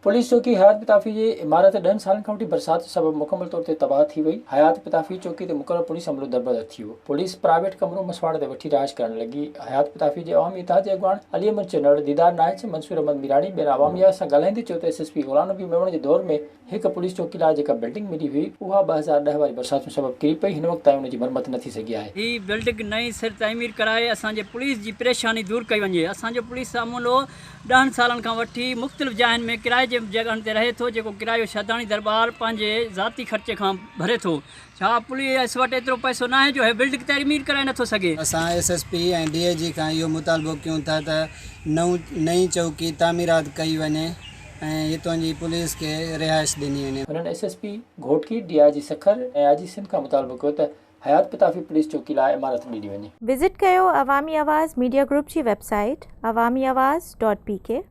Police चौकी हयात पिताफी जी इमारत 10 साल खां वठी बरसात सबब मुकम्मल तौर ते तबाह थी वई। हयात पिताफी चौकी ते मुक़रर पुलिस अमलो दरबदर थी वियो। पुलिस प्राइवेट कमरो मसवाड़ ते वठी राज करण लगी। हयात पिताफी जे अवामी इत्तेहाद जे अॻवान अली अहमद चन्नड़, दीदार नाइच, मंसूर अहमद मीराणी ॿियनि अवामिया सां ॻाल्हाईंदे चयो त एसएसपी ग़ुलाम नबी मेमण जे दौर में हिक पुलिस चौकी लाइ जेका बिल्डिंग मिली हुई उहा 2010 वारी बरसात में सबब किरी पई। हिन वक़्त ताईं उन जी मरम्मत न थी सघी आहे। ही बिल्डिंग नई सिर तामीर कराए असांजे पुलिस जी परेशानी दूर कई वञे। असांजो पुलिस अमलो 10 सालनि खां वठी मुख़्तलिफ़ जायुनि में किराए जे जॻहनि ते रहे थो, जेको किरायो शहदानी दरबार पंहिंजे ज़ाती ख़र्चे खां भरे थो। छा पुलिस वटि एतिरो पैसो न आहे जो हे बिल्डिंग तामीर कराए नथो सघे? असां एसएसपी ऐं डीएजी खां इहो मुतालबो कयूं था त नई चौकी तामीरात कई वञे ऐं हितां जी पुलिस खे रिहाइश ॾिनी वञे। हुननि एसएसपी घोटकी, डीआईजी सखर ऐं आईजी सिंध खां मुतालबो कयो त हयात पिताफी पुलिस चौकी लाइ इमारत ॾिनी वञे। विज़िट कयो अवामी आवाज़ मीडिया ग्रुप जी वेबसाइट awamiawaz.pk।